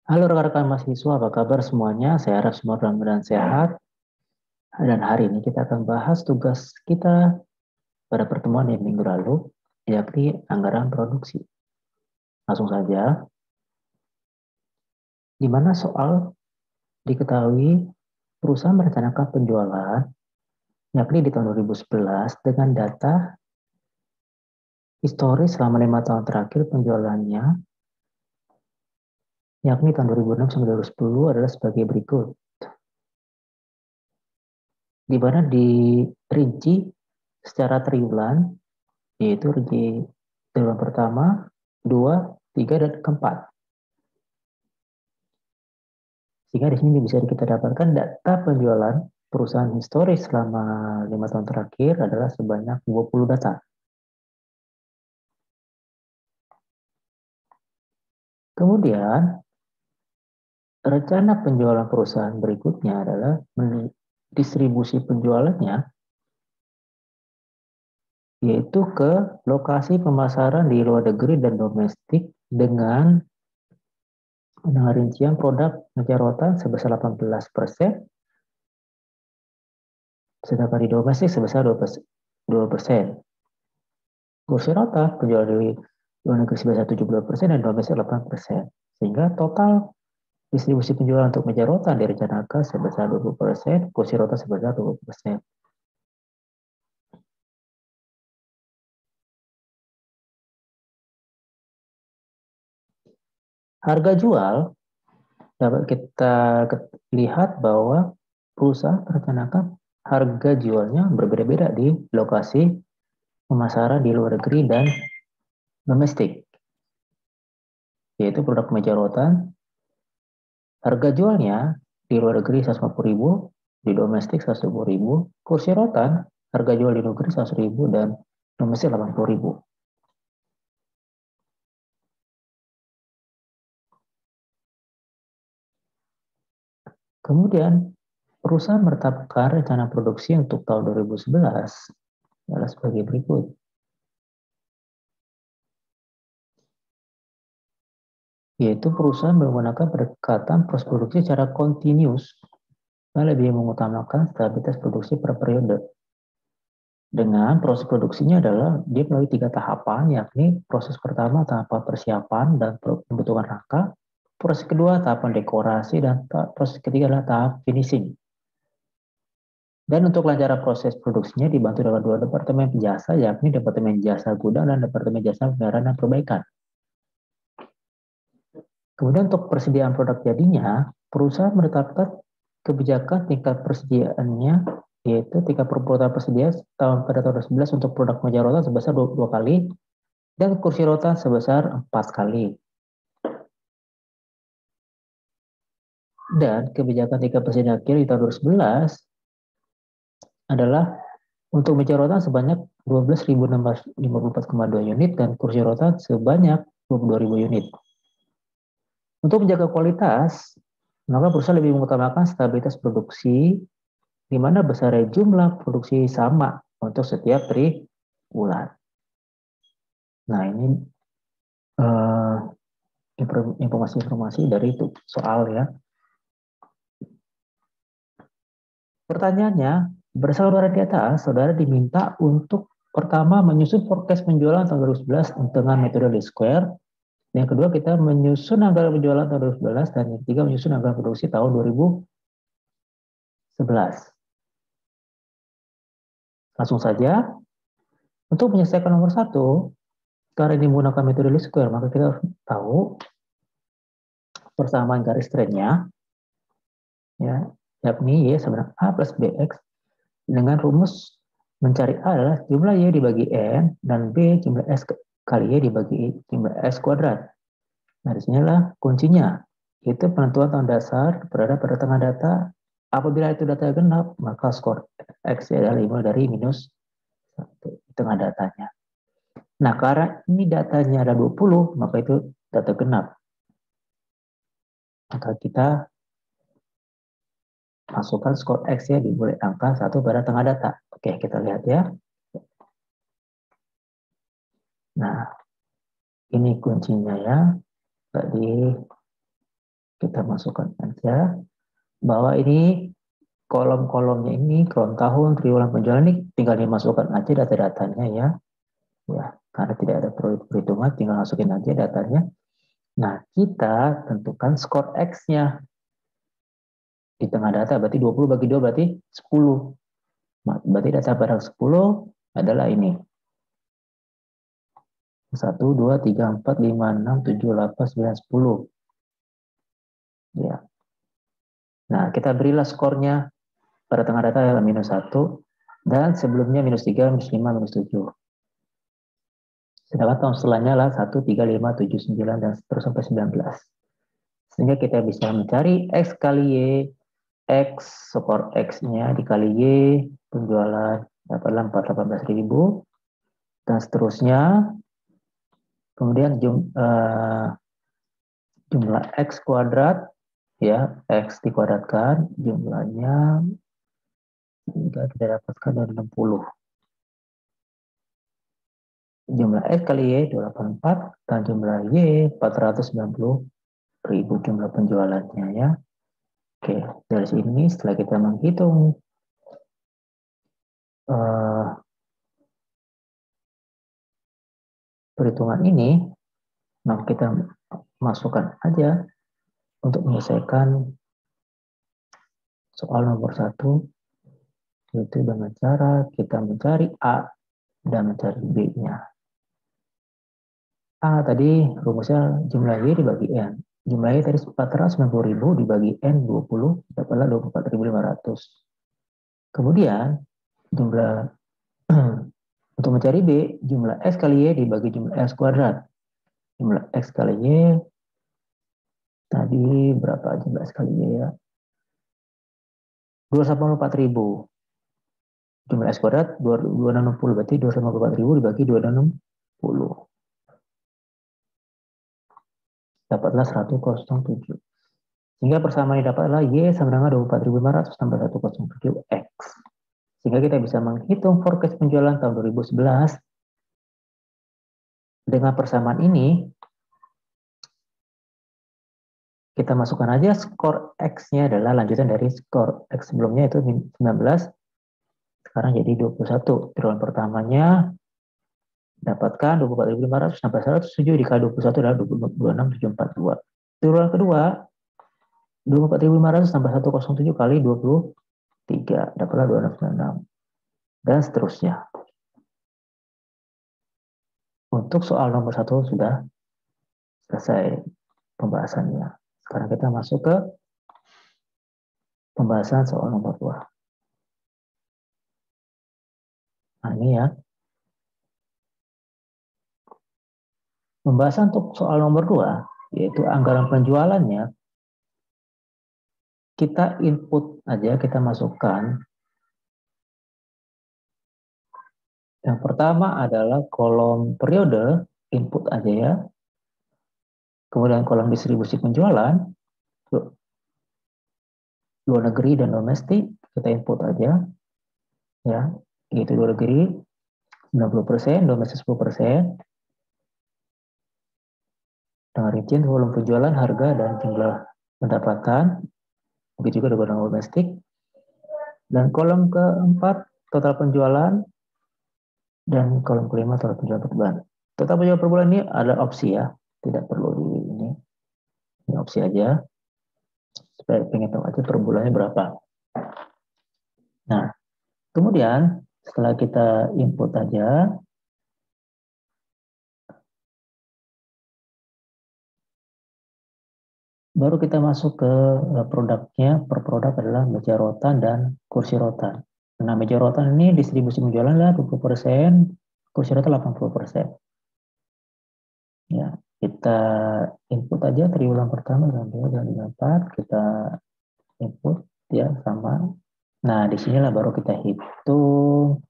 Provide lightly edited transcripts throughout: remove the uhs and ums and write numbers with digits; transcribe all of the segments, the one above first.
Halo rekan-rekan mahasiswa, apa kabar semuanya? Saya harap semua dalam keadaan sehat. Dan hari ini kita akan bahas tugas kita pada pertemuan yang minggu lalu, yakni anggaran produksi. Langsung saja, di mana soal diketahui perusahaan merencanakan penjualan, yakni di tahun 2011, dengan data historis selama 5 tahun terakhir penjualannya, yakni tahun 2006 sampai 2010 adalah sebagai berikut. Di mana dirinci secara triwulan, yaitu rinci triwulan pertama, 2, 3, dan keempat. Sehingga di sini bisa kita dapatkan data penjualan perusahaan historis selama 5 tahun terakhir adalah sebanyak 20 data. Kemudian, rencana penjualan perusahaan berikutnya adalah distribusi penjualannya, yaitu ke lokasi pemasaran di luar negeri dan domestik dengan rincian produk mencarotan sebesar 18%, sedangkan di domestik sebesar 2%. Kursi rata penjualan di luar negeri sebesar 70% dan domestik 8%. Sehingga total distribusi penjualan untuk meja rotan direncanakan sebesar 20%, kursi rotan sebesar 20%. Harga jual dapat kita lihat bahwa perusahaan merencanakan harga jualnya berbeda-beda di lokasi pemasaran di luar negeri dan domestik, yaitu produk meja rotan. Harga jualnya di luar negeri 150.000, di domestik 120.000, kursi rotan harga jual di luar negeri 100.000 dan domestik 80.000. Kemudian perusahaan menetapkan rencana produksi untuk tahun 2011 adalah sebagai berikut. Yaitu perusahaan menggunakan pendekatan proses produksi secara kontinus dan lebih mengutamakan stabilitas produksi per periode. Dengan proses produksinya adalah dia melalui 3 tahapan, yakni proses pertama tahapan persiapan dan pembentukan rangka, proses kedua tahapan dekorasi, dan proses ketiga adalah tahap finishing. Dan untuk kelancaran proses produksinya dibantu dengan 2 departemen jasa, yakni departemen jasa gudang dan departemen jasa pemeliharaan dan perbaikan. Kemudian untuk persediaan produk jadinya, perusahaan menetapkan kebijakan tingkat persediaannya, yaitu tingkat perobotan persedia pada tahun 2011 untuk produk meja rotan sebesar 2 kali dan kursi rotan sebesar 4 kali. Dan kebijakan tingkat persediaan akhir di tahun 2011 adalah untuk meja rotan sebanyak 12.654,2 unit dan kursi rotan sebanyak 22.000 unit. Untuk menjaga kualitas, maka perusahaan lebih mengutamakan stabilitas produksi, di mana besarnya jumlah produksi sama untuk setiap triwulan. Nah, ini informasi-informasi dari itu soal ya. Pertanyaannya, berdasarkan di atas, saudara diminta untuk pertama menyusun forecast penjualan tahun 2011 dengan metode least square. Yang kedua, kita menyusun anggaran penjualan tahun 2011 dan yang ketiga menyusun anggaran produksi tahun 2011. Langsung saja, untuk menyelesaikan nomor 1, karena ini menggunakan metode least square, maka kita harus tahu persamaan garis trennya, ya, yakni Y sama dengan A plus BX dengan rumus mencari A adalah jumlah Y dibagi N dan B jumlah S kali Y dibagi jumlah S kuadrat. Nah, disinilah kuncinya, yaitu penentuan tahun dasar berada pada tengah data. Apabila itu data genap, maka skor X adalah 5 dari minus 1 di tengah datanya. Nah, karena ini datanya ada 20, maka itu data genap. Maka kita masukkan skor X ya di mulai angka 1 pada tengah data. Oke, kita lihat ya. Nah, ini kuncinya ya. Tadi Kita masukkan aja bahwa ini kolom-kolomnya ini, kolom tahun, triwulan penjualan ini tinggal dimasukkan aja data-datanya ya. Ya, karena tidak ada perhitungan, tinggal masukin aja datanya. Nah, kita tentukan skor X-nya. Di tengah data berarti 20 bagi 2 berarti 10. Berarti data pada 10 adalah ini. 1, 2, 3, 4, 5, 6, 7, 8, 9, 10. Ya. Nah, kita berilah skornya pada tengah data adalah minus 1, dan sebelumnya minus 3, minus 5, minus 7. Sedangkan tahun setelahnya adalah 1, 3, 5, 7, 9, dan terus sampai 19. Sehingga kita bisa mencari X kali Y, X, skor X-nya dikali Y, penjualan dapatlah 418.000, dan seterusnya. Kemudian jumlah X kuadrat, ya, X dikuadratkan, jumlahnya kita dapatkan dari 60. Jumlah X kali Y 284, dan jumlah Y 490.000 jumlah penjualannya ya. Oke, dari sini setelah kita menghitung perhitungan ini, maka kita masukkan aja untuk menyelesaikan soal nomor 1, yaitu dengan cara kita mencari A dan mencari B-nya. A tadi rumusnya jumlah Y dibagi N. Jumlah Y tadi 490.000 dibagi N 20, dapatlah 24.500. Kemudian jumlah untuk mencari B, jumlah X kali Y dibagi jumlah X kuadrat. Jumlah X kali Y tadi berapa jumlah X kali Y ya? 284.000. Jumlah X kuadrat 260, berarti 254.000 dibagi 260. Dapatlah 107. Sehingga persamaan yang dapatlah Y sama dengan 24.500 tambah 107X. Sehingga kita bisa menghitung forecast penjualan tahun 2011 dengan persamaan ini. Kita masukkan aja skor X-nya adalah lanjutan dari skor X sebelumnya itu 19, sekarang jadi 21. Triwulan pertamanya dapatkan 24.500 tambah 107 dikali 21 adalah 26.742. Triwulan kedua 24.500 tambah 107 kali 23 dapatlah 296, dan seterusnya. Untuk soal nomor 1 sudah selesai pembahasannya. Sekarang kita masuk ke pembahasan soal nomor 2. Nah, ini ya. Pembahasan untuk soal nomor 2, yaitu anggaran penjualannya, kita input aja, kita masukkan. Yang pertama adalah kolom periode, input aja ya. Kemudian kolom distribusi penjualan, luar negeri dan domestik, kita input aja. Ya, yaitu luar negeri 90%, domestik 10%. Dengan rincian volume penjualan, harga, dan jumlah pendapatan. Begitu juga dengan domestik. Dan kolom keempat, total penjualan. Dan kolom kelima, total penjualan per bulan. Total penjualan per bulan ini ada opsi ya. Tidak perlu di ini. Ini opsi aja. Supaya pengen tahu aja per bulannya berapa. Nah, kemudian setelah kita input aja, baru kita masuk ke produknya. Per produk adalah meja rotan dan kursi rotan. Nah, meja rotan ini distribusi penjualan adalah 20%, kursi rotan 80%. Ya, kita input aja triwulan pertama dan 2 dan 4, kita input ya sama. Nah, disinilah baru kita hitung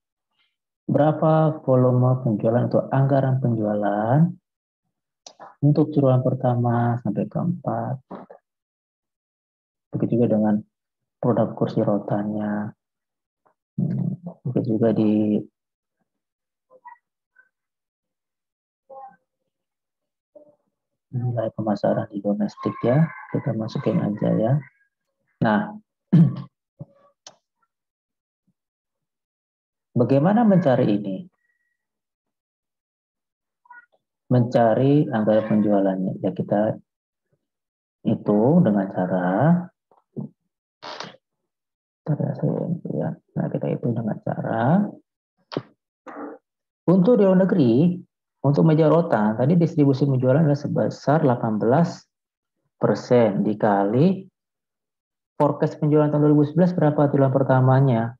berapa volume penjualan atau anggaran penjualan untuk triwulan pertama sampai keempat. Begitu juga dengan produk kursi rotannya. Begitu juga di nilai pemasaran di domestik ya, kita masukin aja ya. Nah, bagaimana mencari ini? Mencari angka penjualannya. Ya kita hitung dengan cara, ya. Nah, kita hitung dengan cara, untuk di luar negeri, untuk meja rotan, tadi distribusi penjualan adalah sebesar 18% dikali forecast penjualan tahun 2011 berapa bulan pertamanya?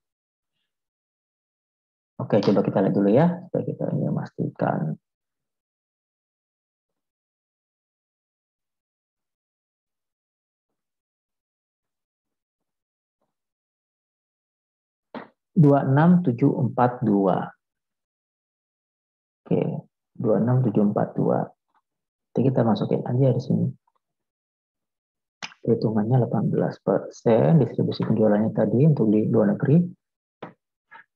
Oke, coba kita lihat dulu ya, supaya kita memastikan. Dua enam tujuh empat dua. Oke, 26742. Jadi kita masukin aja di sini. Hitungannya 18% distribusi penjualannya tadi untuk di luar negeri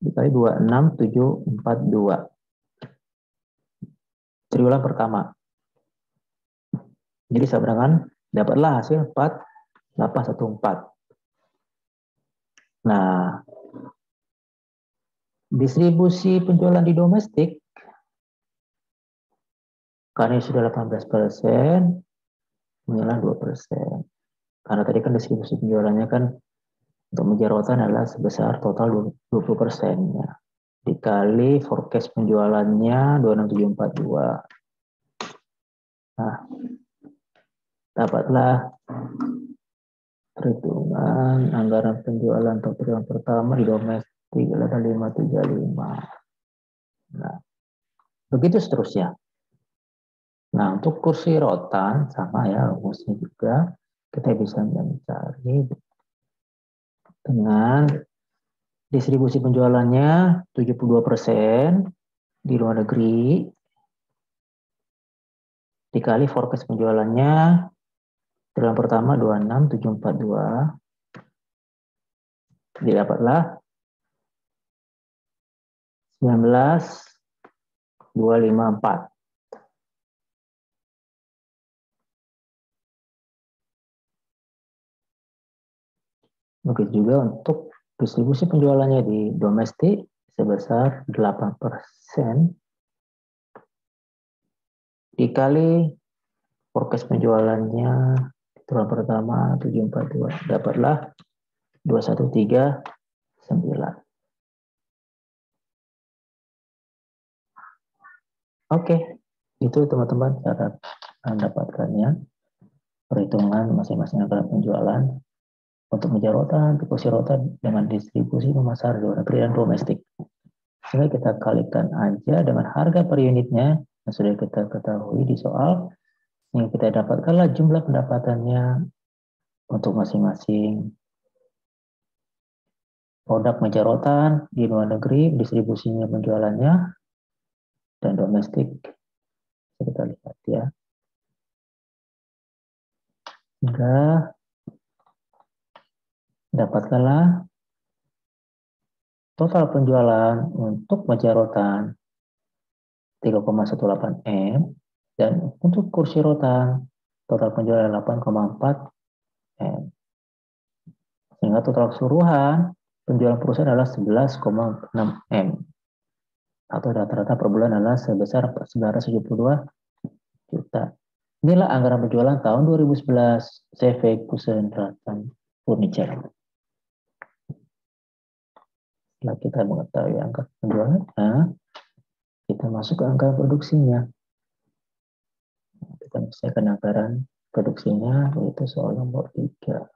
dikali 26742. Triwulan pertama. Jadi sama dengan dapatlah hasil 4814. Nah, distribusi penjualan di domestik karena sudah 18%, menjelang 2%. Karena tadi kan distribusi penjualannya kan untuk meja rotan adalah sebesar total 20% ya. Dikali forecast penjualannya 26742. Nah, dapatlah perhitungan anggaran penjualan untuk triwulan pertama di domestik adalah 535. Nah, begitu seterusnya. Nah, untuk kursi rotan sama ya rumusnya juga kita bisa mencari dengan distribusi penjualannya 72% di luar negeri dikali forecast penjualannya triwulan pertama 26742 didapatlah 19254. Begitu juga untuk distribusi penjualannya di domestik sebesar 8% dikali forecast penjualannya triwulan pertama 742 dapatlah 2139. Oke, itu teman-teman cara mendapatkannya perhitungan masing-masing anggaran penjualan untuk meja rotan, kursi rotan dengan distribusi pemasaran luar negeri dan domestik. Sehingga kita kalikan aja dengan harga per unitnya yang sudah kita ketahui di soal, yang kita dapatkanlah jumlah pendapatannya untuk masing-masing produk meja rotan di luar negeri, distribusinya penjualannya, dan domestik. Kita lihat ya. Sehingga dapatkanlah total penjualan untuk meja rotan 3,18 M dan untuk kursi rotan total penjualan 8,4 M. Sehingga total keseluruhan penjualan perusahaan adalah 11,6 M. Atau rata-rata per bulan adalah sebesar 972 juta. Inilah anggaran penjualan tahun 2011 CV Kusentratan Furniture. Setelah kita mengetahui angka penjualannya, kita masuk ke angka produksinya. Kita menyelesaikan anggaran produksinya, yaitu soal nomor 3.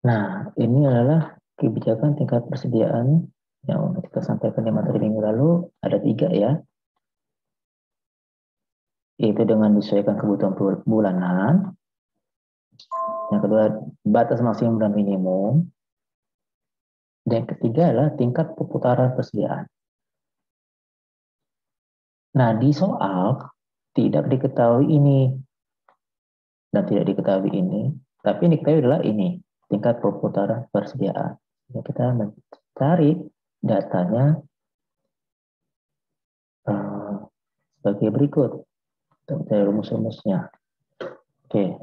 Nah, ini adalah kebijakan tingkat persediaan yang kita sampaikan di materi minggu lalu. Ada 3 ya, yaitu dengan disesuaikan kebutuhan bulanan. Yang kedua, batas maksimum dan minimum. Dan yang ketiga adalah tingkat perputaran persediaan. Nah, di soal tidak diketahui ini dan tidak diketahui ini, tapi yang diketahui adalah ini, tingkat perputaran persediaan. Jadi kita mencari datanya sebagai berikut. Kita cari rumus-rumusnya. Oke,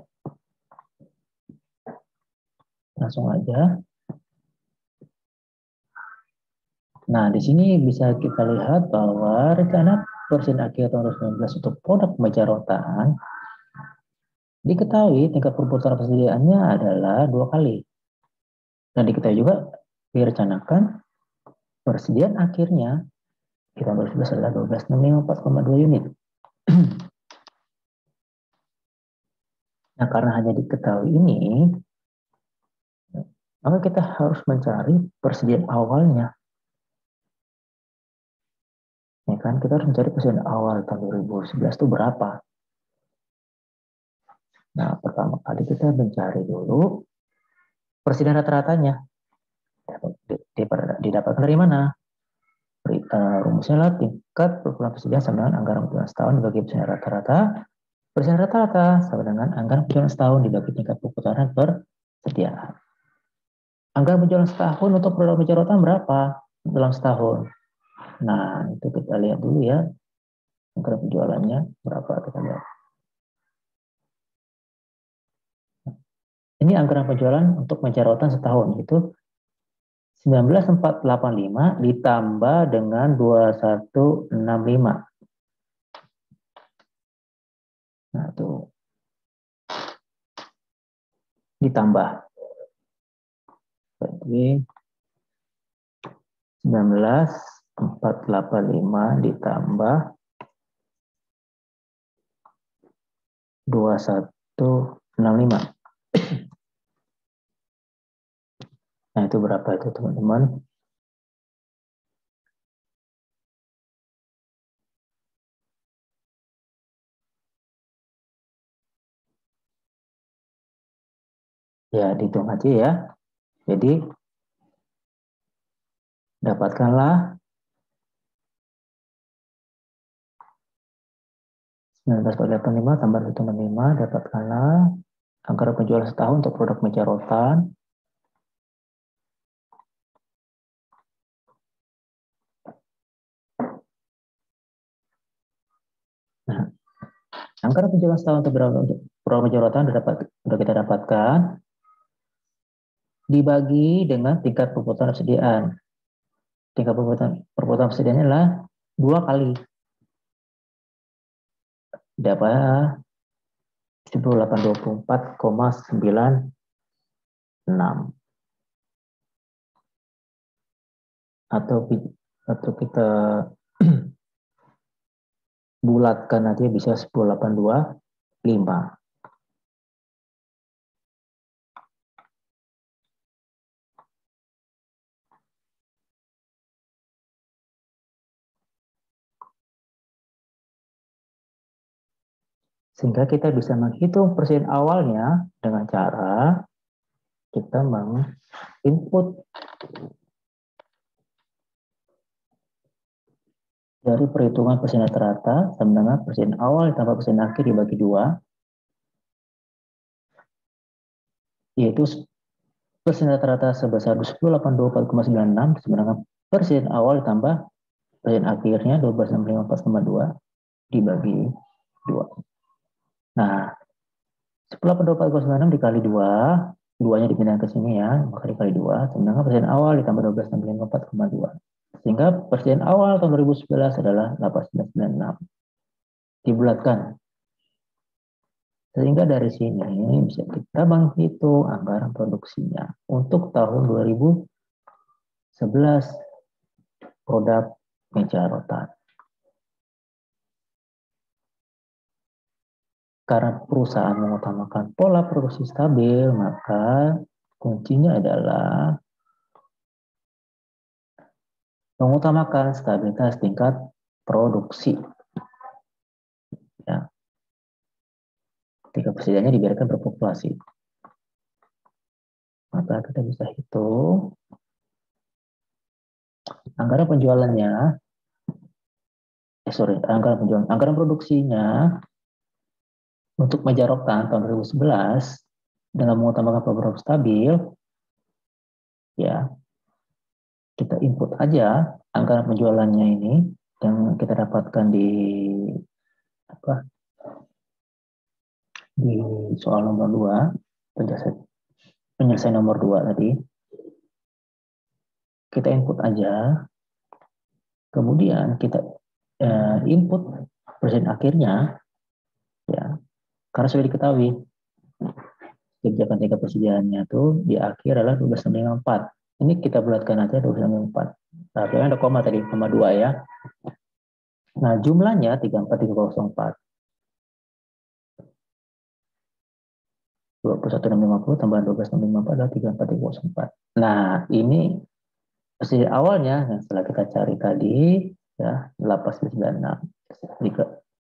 langsung aja. Nah, di sini bisa kita lihat bahwa rencana presiden akhir tahun 2019 untuk produk meja rotan diketahui tingkat perputaran persediaannya adalah 2 kali. Dan diketahui juga direncanakan persediaan akhirnya di tahun 2019 adalah 12.654,2 unit. Nah, karena hanya diketahui ini, maka kita harus mencari persediaan awalnya. Ya kan, kita harus mencari persediaan awal tahun 2011 itu berapa. Nah, pertama kali kita mencari dulu persediaan rata-ratanya. Didapatkan dari mana? Rumusnya adalah tingkat perputaran persediaan sama dengan anggaran penjualan setahun dibagi persediaan rata-rata. Persediaan rata-rata sama dengan anggaran penjualan setahun dibagi tingkat perputaran persediaan. Anggaran penjualan setahun untuk produk meja rotan berapa dalam setahun? Nah, itu kita lihat dulu ya. Anggaran penjualannya berapa, kita lihat. Ini anggaran penjualan untuk meja rotan setahun, itu 19.485 ditambah dengan 2165. Nah, itu ditambah. Jadi 19.485 ditambah 2165. Nah, itu berapa itu, teman-teman? Ya, dihitung aja ya. Jadi, dapatkanlah 19.485 tambah 165, dapatkanlah anggaran penjualan setahun untuk produk meja rotan. Nah, anggaran penjualan setahun untuk produk meja rotan sudah kita dapatkan, dibagi dengan tingkat perputaran persediaan. Tingkat perputaran persediaannya adalah 2 kali. Dapat 1824,96. Atau kita bulatkan aja bisa 10.825. Sehingga kita bisa menghitung persediaan awalnya dengan cara kita menginput dari perhitungan persediaan rata sama dengan persediaan awal ditambah persediaan akhir dibagi 2, yaitu persediaan rata sebesar 10.824,96 sama dengan persediaan awal ditambah persediaan akhirnya 12.654,2 dibagi 2. Nah, 10.824,96 dikali 2, 2-nya dipindah ke sini ya, maka dikali 2, sama dengan persediaan awal ditambah 12.654,2. Sehingga persediaan awal tahun 2011 adalah 896. Dibulatkan. Sehingga dari sini bisa kita menghitung anggaran produksinya untuk tahun 2011 produk meja rotan. Karena perusahaan mengutamakan pola produksi stabil, maka kuncinya adalah mengutamakan stabilitas tingkat produksi. Ya. Ketika persediaannya dibiarkan berfluktuasi. Maka kita bisa hitung anggaran penjualannya, anggaran produksinya untuk meja rotan tahun 2011 dengan mengutamakan program stabil, ya kita input aja anggaran penjualannya ini yang kita dapatkan di soal nomor 2, penyelesaian nomor 2 tadi, kita input aja, kemudian kita input presiden akhirnya, ya, karena sudah diketahui kebijakan tingkat persediaannya itu di akhir adalah 12,4. Ini kita bulatkan aja 12,4. Nah, ada koma tadi, koma 2 ya. Nah, jumlahnya 34,304. 21,650 tambah 12,654 adalah 34,304. Nah, ini persediaan awalnya yang setelah kita cari tadi, ya, 896.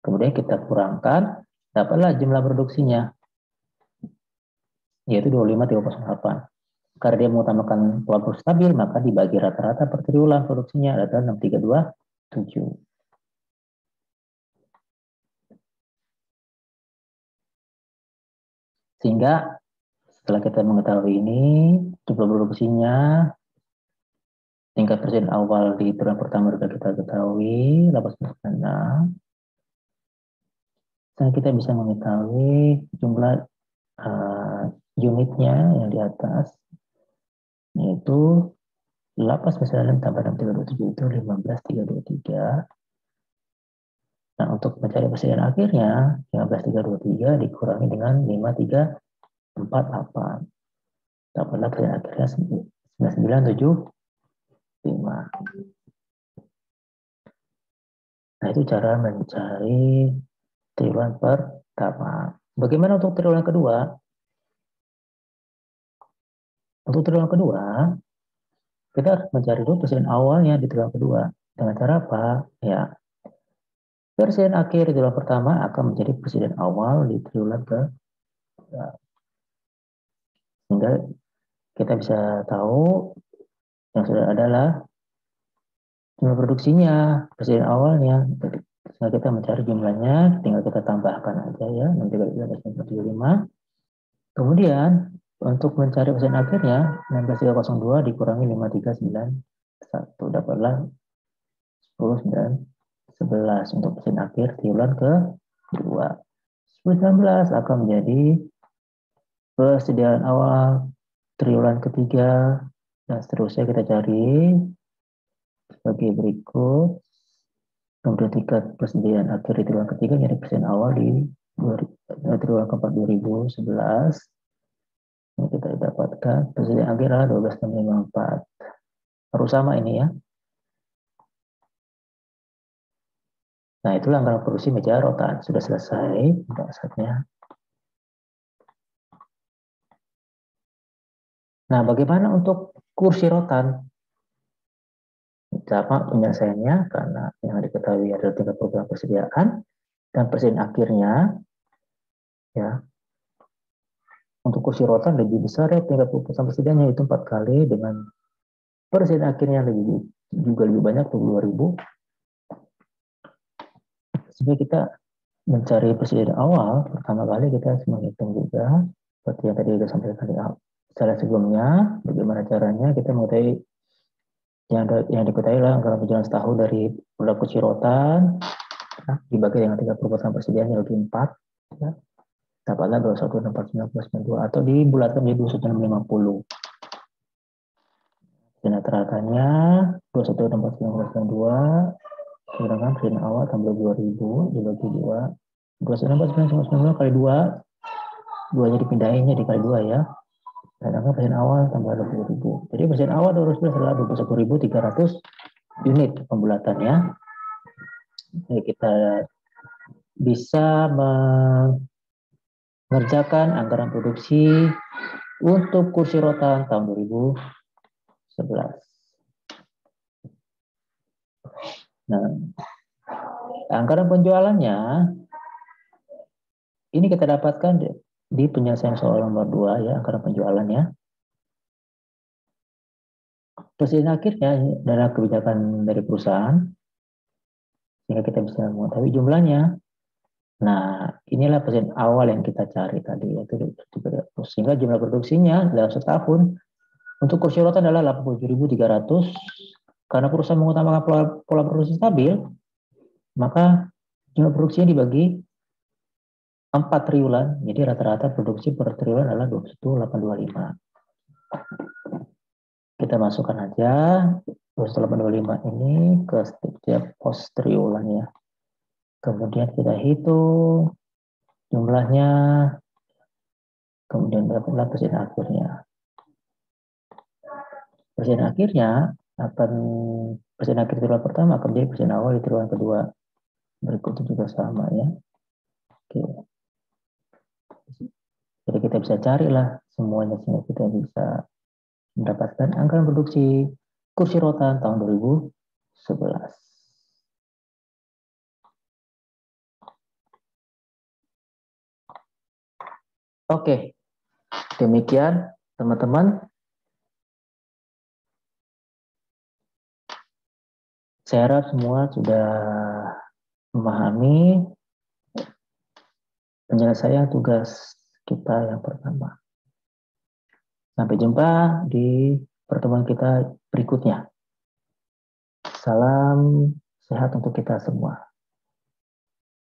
Kemudian kita kurangkan, dapatlah jumlah produksinya, yaitu 25,308. Karena dia mengutamakan pola produksi stabil, maka dibagi rata-rata per triwulan produksinya adalah 6327. Sehingga setelah kita mengetahui ini, jumlah produksinya, tingkat persediaan awal di triwulan pertama sudah kita ketahui, 896. Dan kita bisa mengetahui jumlah unitnya yang di atas, yaitu 8,9 tambah 6,327 itu 15,323. Nah, untuk mencari persediaan akhirnya, 15,323 dikurangi dengan 5,348. Dapatlah persediaan akhirnya 9,975. Nah, itu cara mencari triwulan pertama. Bagaimana untuk triwulan kedua? Untuk triwulan kedua, kita harus mencari dulu persediaan awalnya di triwulan kedua. Dengan cara apa? Ya, persediaan akhir di triwulan pertama akan menjadi persediaan awal di triwulan kedua. Sehingga kita bisa tahu yang sudah adalah jumlah produksinya, persediaan awalnya. Sehingga kita mencari jumlahnya, tinggal kita tambahkan aja ya, 6,375. Kemudian untuk mencari persediaan akhirnya, 16,302 dikurangi 5,391, dapatlah 10,911 untuk persediaan akhir triwulan kedua. 10,19 akan menjadi persediaan awal triwulan ketiga, dan seterusnya kita cari sebagai berikut. Kemudian tingkat persediaan akhir di triwulan ketiga nyari persediaan awal di triwulan keempat 2011. Ini kita dapatkan persediaan akhir adalah 12,654. Harus sama ini ya. Nah, itulah anggaran produksi meja rotan. Sudah selesai pembahasannya. Nah, bagaimana untuk kursi rotan? Sama penyelesaiannya, karena yang diketahui adalah tingkat program persediaan dan persediaan akhirnya, ya. Untuk kursi rotan lebih besar ya tingkat program persediaannya, itu 4 kali, dengan persediaan akhirnya juga lebih banyak, 20.000. Sehingga kita mencari persediaan awal, pertama kali kita harus menghitung juga, seperti yang tadi kita sampaikan di secara sebelumnya, bagaimana caranya kita mengetahui yang diketahui lah anggaran berjalan setahun dari produk kursi rotan, ya, dibagi dengan 30% persediaan yang lebih 4, ya, dapatlah 21,649,92 atau dibulatkan menjadi 21,650. Dan rata-ratanya 21,649,92 sedangkan persediaan awal tambah 2.000 dibagi 2, 21,999 kali 2, 2-nya dipindahinnya dikali 2 ya. Sedangkan persediaan awal tambah 20.000. Jadi persediaan awal 2011 adalah 21.300 unit pembulatannya. Jadi kita bisa mengerjakan anggaran produksi untuk kursi rotan tahun 2011. Nah, anggaran penjualannya ini kita dapatkan di penyelesaian soal nomor 2 ya, anggaran penjualannya. Persediaan akhirnya adalah kebijakan dari perusahaan, sehingga kita bisa mengetahui jumlahnya. Nah, inilah persediaan awal yang kita cari tadi, yaitu sehingga jumlah produksinya dalam setahun untuk kursi rotan adalah 87.300. Karena perusahaan mengutamakan pola produksi stabil, Maka jumlah produksinya dibagi 4 triwulan, jadi rata-rata produksi per triwulan adalah 21.825. Kita masukkan aja 21.825 ini ke setiap pos triwulan ya. Kemudian kita hitung jumlahnya, kemudian dapatlah presiden akhirnya. Presiden akhirnya akan presiden akhir triwulan pertama akan menjadi presiden awal di triwulan kedua. Berikutnya juga sama ya. Oke. Jadi kita bisa carilah semuanya sehingga kita bisa mendapatkan anggaran produksi kursi rotan tahun 2011. Oke, demikian teman-teman. Saya harap semua sudah memahami penyelesaian tugas kita yang pertama. Sampai jumpa di pertemuan kita berikutnya. Salam sehat untuk kita semua.